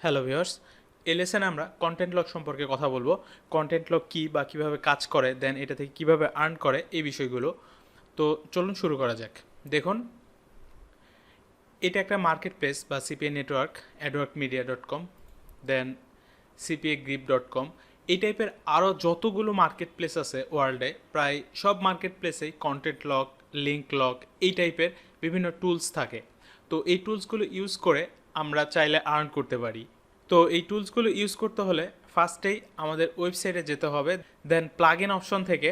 Hello viewers, এই লেসনে আমরা content lock সম্পর্কে কথা বলবো। কন্টেন্ট লক কী বা কীভাবে কাজ করে, দেন এটা থেকে কীভাবে আর্ন করে, এই বিষয়গুলো। তো চলুন শুরু করা যাক। দেখুন, এটা একটা মার্কেট প্লেস বা সিপিএ নেটওয়ার্ক, adworkmedia.com, দেন cpagrip.com। এই টাইপের আরও যতগুলো মার্কেট প্লেস আছে ওয়ার্ল্ডে, প্রায় সব মার্কেট প্লেসেই কন্টেন্ট লক, লিঙ্ক লক, এই টাইপের বিভিন্ন টুলস থাকে। তো এই টুলসগুলো ইউজ করে আমরা চাইলে আর্ন করতে পারি। তো এই টুলসগুলো ইউজ করতে হলে ফার্স্টেই আমাদের ওয়েবসাইটে যেতে হবে, দেন প্লাগ ইন অপশন থেকে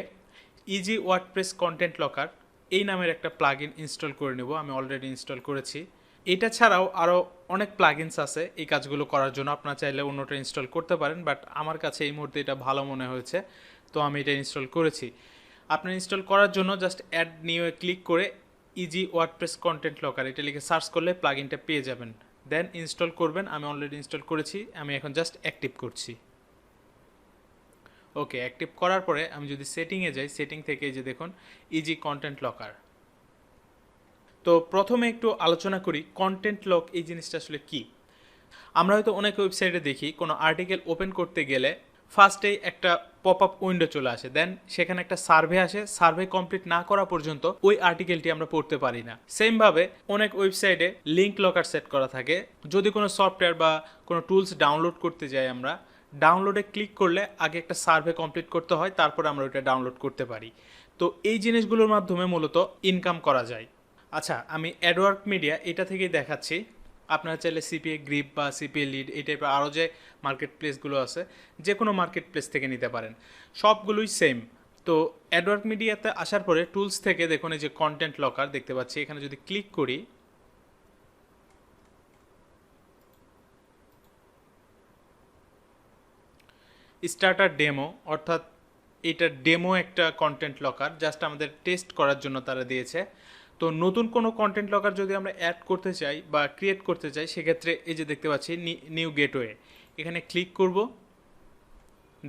ইজি ওয়ার্ডপ্রেস কন্টেন্ট লকার এই নামের একটা প্লাগ ইন ইনস্টল করে নেব। আমি অলরেডি ইনস্টল করেছি। এটা ছাড়াও আরও অনেক প্লাগইনস আছে এই কাজগুলো করার জন্য, আপনারা চাইলে অন্যটা ইনস্টল করতে পারেন, বাট আমার কাছে এই মুহূর্তে এটা ভালো মনে হয়েছে, তো আমি এটা ইনস্টল করেছি। আপনার ইনস্টল করার জন্য জাস্ট অ্যাড নিউয়ে ক্লিক করে ইজি ওয়ার্ডপ্রেস কন্টেন্ট লকার এটা লিখে সার্চ করলে প্লাগইনটা পেয়ে যাবেন, দেন ইনস্টল করবেন। আমি অলরেডি ইনস্টল করেছি, আমি এখন জাস্ট অ্যাক্টিভ করছি। ওকে, অ্যাক্টিভ করার পরে আমি যদি সেটিংয়ে যাই, সেটিং থেকে যে দেখুন ইজি কন্টেন্ট লকার। তো প্রথমে একটু আলোচনা করি কন্টেন্ট লক এই জিনিসটা আসলে কি। আমরা হয়তো অনেক ওয়েবসাইটে দেখি কোনো আর্টিকেল ওপেন করতে গেলে ফার্স্টেই একটা পপ আপ উইন্ডো চলে আসে, দেন সেখানে একটা সার্ভে আসে, সার্ভে কমপ্লিট না করা পর্যন্ত ওই আর্টিকেলটি আমরা পড়তে পারি না। সেমভাবে অনেক ওয়েবসাইটে লিঙ্ক লকার সেট করা থাকে। যদি কোনো সফটওয়্যার বা কোনো টুলস ডাউনলোড করতে যাই, আমরা ডাউনলোডে ক্লিক করলে আগে একটা সার্ভে কমপ্লিট করতে হয়, তারপর আমরা ওইটা ডাউনলোড করতে পারি। তো এই জিনিসগুলোর মাধ্যমে মূলত ইনকাম করা যায়। আচ্ছা, আমি অ্যাডওয়ার্ক মিডিয়া এটা থেকেই দেখাচ্ছি। আপনারা চাইলে সিপিএ গ্রিপ বা সিপিএ লিড এই টাইপের আরও যে মার্কেট প্লেসগুলো আছে, যে কোনো মার্কেট প্লেস থেকে নিতে পারেন, সবগুলোই সেম। তো অ্যাডওয়ার্ক মিডিয়াতে আসার পরে টুলস থেকে দেখুন এই যে কন্টেন্ট লকার দেখতে পাচ্ছি, এখানে যদি ক্লিক করি, স্টার্টার ডেমো, অর্থাৎ এটা ডেমো একটা কন্টেন্ট লকার, জাস্ট আমাদের টেস্ট করার জন্য তারা দিয়েছে। তো নতুন কোনো কন্টেন্ট লকার যদি আমরা অ্যাড করতে চাই বা ক্রিয়েট করতে চাই, সেক্ষেত্রে এই যে দেখতে পাচ্ছি নিউ গেটওয়ে, এখানে ক্লিক করব,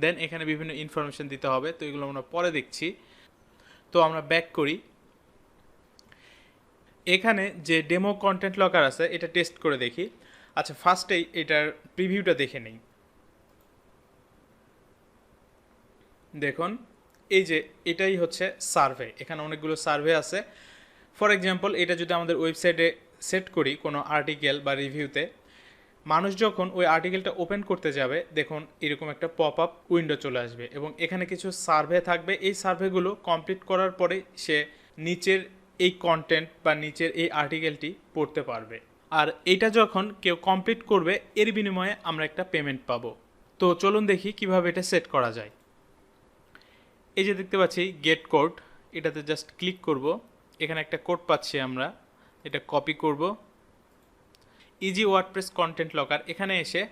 দেন এখানে বিভিন্ন ইনফরমেশন দিতে হবে, তো এগুলো আমরা পরে দেখছি। তো আমরা ব্যাক করি, এখানে যে ডেমো কন্টেন্ট লকার আছে এটা টেস্ট করে দেখি। আচ্ছা, ফার্স্টেই এটার প্রিভিউটা দেখে নেই। দেখুন এই যে এটাই হচ্ছে সার্ভে, এখানে অনেকগুলো সার্ভে আছে। ফর এক্সাম্পল, এটা যদি আমাদের ওয়েবসাইটে সেট করি কোনো আর্টিকেল বা রিভিউতে, মানুষ যখন ওই আর্টিকেলটা ওপেন করতে যাবে, দেখুন এরকম একটা পপ আপ উইন্ডো চলে আসবে এবং এখানে কিছু সার্ভে থাকবে। এই সার্ভেগুলো কমপ্লিট করার পরে সে নিচের এই কন্টেন্ট বা নিচের এই আর্টিকেলটি পড়তে পারবে। আর এটা যখন কেউ কমপ্লিট করবে, এর বিনিময়ে আমরা একটা পেমেন্ট পাবো। তো চলুন দেখি কিভাবে এটা সেট করা যায়। এই যে দেখতে পাচ্ছি গেট কোড, এটাতে জাস্ট ক্লিক করব, এখানে একটা কোড পাচ্ছি আমরা, এটা কপি করব, ইজি ওয়ার্ডপ্রেস কন্টেন্ট লকার এখানে এসে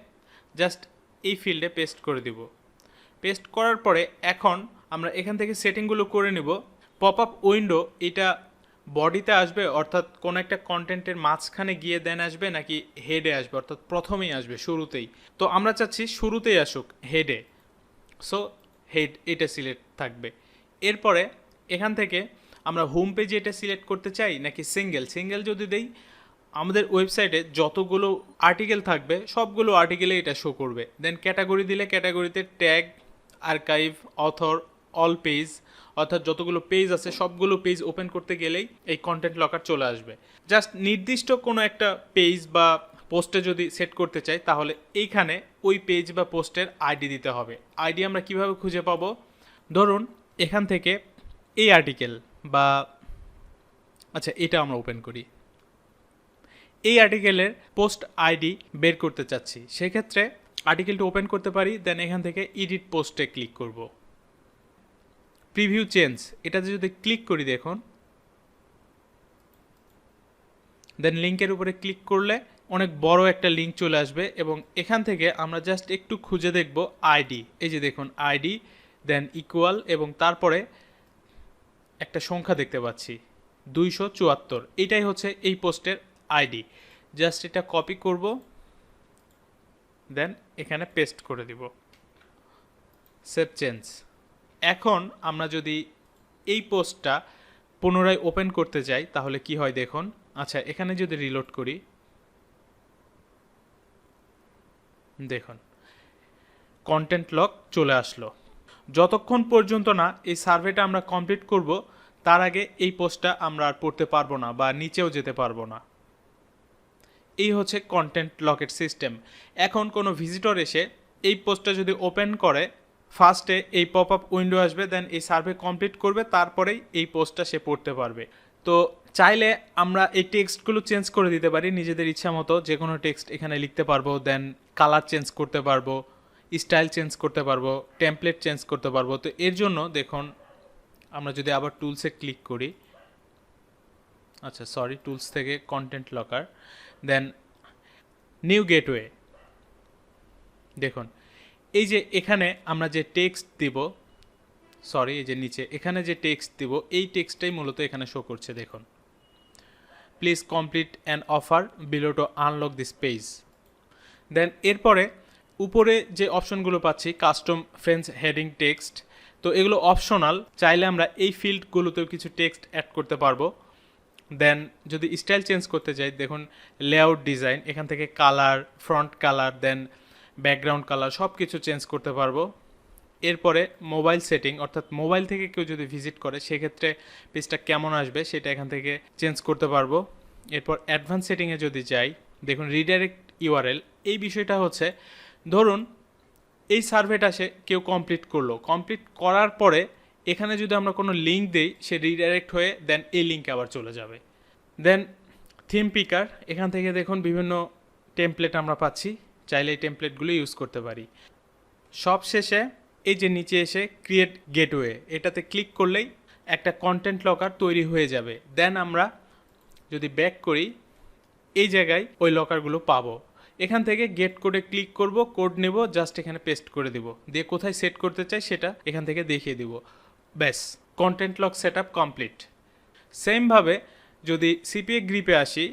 জাস্ট এই ফিল্ডে পেস্ট করে দিব। পেস্ট করার পরে এখন আমরা এখান থেকে সেটিংগুলো করে নিব। পপ আপ উইন্ডো এটা বডিতে আসবে, অর্থাৎ কোনো একটা কন্টেন্টের মাঝখানে গিয়ে দেন আসবে, নাকি হেডে আসবে, অর্থাৎ প্রথমেই আসবে শুরুতেই। তো আমরা চাচ্ছি শুরুতেই আসুক, হেডে। সো হেড এটা সিলেক্ট থাকবে। এরপরে এখান থেকে আমরা হোম পেজে এটা সিলেক্ট করতে চাই নাকি সিঙ্গেল যদি দেই, আমাদের ওয়েবসাইটে যতগুলো আর্টিকেল থাকবে সবগুলো আর্টিকেলে এটা শো করবে। দেন ক্যাটাগরি দিলে ক্যাটাগরিতে tag, archive, author, all page, অর্থাৎ যতগুলো পেজ আছে সবগুলো পেজ ওপেন করতে গেলেই এই কন্টেন্ট লকার চলে আসবে। জাস্ট নির্দিষ্ট কোনো একটা পেজ বা পোস্টে যদি সেট করতে চাই, তাহলে এইখানে ওই পেজ বা পোস্টের আইডি দিতে হবে। আইডি আমরা কিভাবে খুঁজে পাবো? ধরুন এখান থেকে এই আর্টিকেল বা আচ্ছা এটা আমরা ওপেন করি, এই আর্টিকেলের পোস্ট আইডি বের করতে চাচ্ছি, সেক্ষেত্রে আর্টিকেলটা ওপেন করতে পারি, দেন এখান থেকে এডিট পোস্টে ক্লিক করব। প্রিভিউ চেঞ্জ এটাতে যদি ক্লিক করি, দেখুন দেন লিঙ্কের উপরে ক্লিক করলে অনেক বড় একটা লিঙ্ক চলে আসবে এবং এখান থেকে আমরা জাস্ট একটু খুঁজে দেখব আইডি। এই যে দেখুন আইডি, দেন ইকুয়াল এবং তারপরে একটা সংখ্যা দেখতে পাচ্ছি 274। এটাই হচ্ছে এই পোস্টের আইডি। জাস্ট এটা কপি করব, দেন এখানে পেস্ট করে দিব, সেভ চেঞ্জ। এখন আমরা যদি এই পোস্টটা পুনরায় ওপেন করতে যাই তাহলে কি হয় দেখুন। আচ্ছা, এখানে যদি রিলোড করি, দেখুন কন্টেন্ট লক চলে আসলো। যতক্ষণ পর্যন্ত না এই সার্ভেটা আমরা কমপ্লিট করব তার আগে এই পোস্টটা আমরা আর পড়তে পারবো না বা নিচেও যেতে পারবো না। এই হচ্ছে কন্টেন্ট লকের সিস্টেম। এখন কোনো ভিজিটর এসে এই পোস্টটা যদি ওপেন করে, ফার্স্টে এই পপ আপ উইন্ডো আসবে, দেন এই সার্ভে কমপ্লিট করবে, তারপরেই এই পোস্টটা সে পড়তে পারবে। তো চাইলে আমরা এই টেক্সটগুলো চেঞ্জ করে দিতে পারি নিজেদের ইচ্ছা মতো, যে কোনো টেক্সট এখানে লিখতে পারবো, দেন কালার চেঞ্জ করতে পারবো, স্টাইল চেঞ্জ করতে পারবো, টেমপ্লেট চেঞ্জ করতে পারবো। তো এর জন্য দেখুন আমরা যদি আবার টুলসে ক্লিক করি, আচ্ছা সরি, টুলস থেকে কন্টেন্ট লকার, দেন নিউ গেটওয়ে। দেখুন এই যে এখানে আমরা যে টেক্সট দিব, সরি এই যে নিচে এখানে যে টেক্সট দিব, এই টেক্সটটাই মূলত এখানে শো করছে। দেখুন please complete an offer below to unlock this page. Then এরপরে উপরে যে অপশনগুলো পাচ্ছি, কাস্টম ফ্রেন্ডস হেডিং টেক্সট, তো এগুলো অপশনাল, চাইলে আমরা এই ফিল্ডগুলোতেও কিছু টেক্সট অ্যাড করতে পারবো। দেন যদি স্টাইল চেঞ্জ করতে চাই, দেখুন লেআউট ডিজাইন, এখান থেকে কালার, ফ্রন্ট কালার, দেন ব্যাকগ্রাউন্ড কালার সব কিছু চেঞ্জ করতে পারবো। এরপরে মোবাইল সেটিং, অর্থাৎ মোবাইল থেকে কেউ যদি ভিজিট করে সেক্ষেত্রে পেজটা কেমন আসবে সেটা এখান থেকে চেঞ্জ করতে পারবো। এরপর অ্যাডভান্স সেটিংয়ে যদি যাই, দেখুন রিডাইরেক্ট ইউআরএল, এই বিষয়টা হচ্ছে ধরুন এই সার্ভেটা সে কেউ কমপ্লিট করলো, কমপ্লিট করার পরে এখানে যদি আমরা কোনো লিঙ্ক দিই, সে রিডাইরেক্ট হয়ে দেন এই লিঙ্কে আবার চলে যাবে। দেন থিম পিকার, এখান থেকে দেখুন বিভিন্ন টেমপ্লেট আমরা পাচ্ছি, চাইলে এই টেমপ্লেটগুলো ইউজ করতে পারি। সব শেষে এই যে নিচে এসে ক্রিয়েট গেটওয়ে, এটাতে ক্লিক করলেই একটা কন্টেন্ট লকার তৈরি হয়ে যাবে। দেন আমরা যদি ব্যাক করি, এই জায়গায় ওই লকারগুলো পাবো। এখান থেকে গেট কোডে ক্লিক করব, কোড নেব, জাস্ট এখানে পেস্ট করে দিব, দিয়ে কোথায় সেট করতে চাই সেটা এখান থেকে দেখিয়ে দিব, ব্যাস content lock set up complete. সেমভাবে যদি সিপিএ গ্রিপে আসি,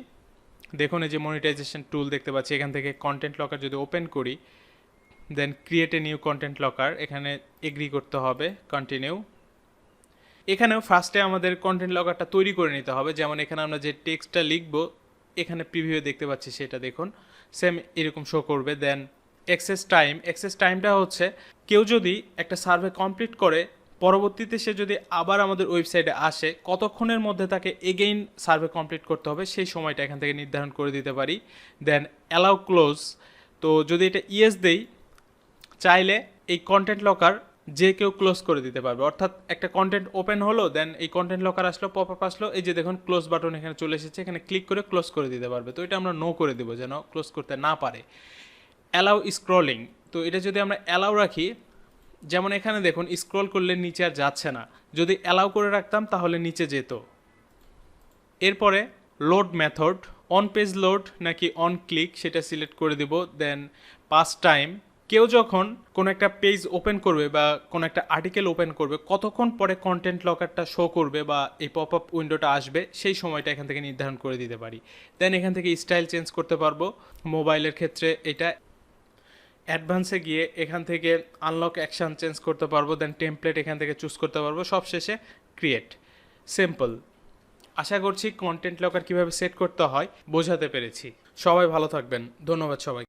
দেখুন এই যে মনিটাইজেশন টুল দেখতে পাচ্ছি, এখান থেকে কন্টেন্ট লকার যদি ওপেন করি, then create a new content locker, এখানে এগ্রি করতে হবে, কন্টিনিউ। এখানেও ফার্স্টে আমাদের কন্টেন্ট লকারটা তৈরি করে নিতে হবে, যেমন এখানে আমরা যে টেক্সটটা লিখবো এখানে প্রিভিউ দেখতে পাচ্ছি সেটা দেখুন সেম এরকম শো করবে। দেন অ্যাক্সেস টাইমটা হচ্ছে কেউ যদি একটা সার্ভে কমপ্লিট করে পরবর্তীতে সে যদি আবার আমাদের ওয়েবসাইটে আসে, কতক্ষণের মধ্যে তাকে এগেইন সার্ভে কমপ্লিট করতে হবে সেই সময়টা এখান থেকে নির্ধারণ করে দিতে পারি। দেন অ্যালাউ ক্লোজ, তো যদি এটা ইয়েস দেই, চাইলে এই কন্টেন্ট লকার যে কেউ ক্লোজ করে দিতে পারবে, অর্থাৎ একটা কন্টেন্ট ওপেন হলো, দেন এই কন্টেন্ট লকার আসলো, পপ আপ আসলো, এই যে দেখুন ক্লোজ বাটন এখানে চলে এসেছে, এখানে ক্লিক করে ক্লোজ করে দিতে পারবে। তো এটা আমরা নো করে দেবো যেন ক্লোজ করতে না পারে। অ্যালাউ স্ক্রলিং, তো এটা যদি আমরা অ্যালাউ রাখি, যেমন এখানে দেখুন স্ক্রল করলে নিচে আর যাচ্ছে না, যদি অ্যালাউ করে রাখতাম তাহলে নিচে যেত। এরপরে load method, on page load নাকি অন ক্লিক সেটা সিলেক্ট করে দিব। দেন পাস টাইম, কেউ যখন কোনো একটা পেজ ওপেন করবে বা কোনো একটা আর্টিকেল ওপেন করবে কতক্ষণ পরে কন্টেন্ট লকারটা শো করবে বা এই পপ আপ উইন্ডোটা আসবে সেই সময়টা এখান থেকে নির্ধারণ করে দিতে পারি। দেন এখান থেকে স্টাইল চেঞ্জ করতে পারবো, মোবাইলের ক্ষেত্রে এটা। অ্যাডভান্সে গিয়ে এখান থেকে আনলক অ্যাকশান চেঞ্জ করতে পারবো, দেন টেমপ্লেট এখান থেকে চুজ করতে পারবো, সবশেষে ক্রিয়েট। সিম্পল। আশা করছি কন্টেন্ট লকার কীভাবে সেট করতে হয় বোঝাতে পেরেছি। সবাই ভালো থাকবেন, ধন্যবাদ সবাই।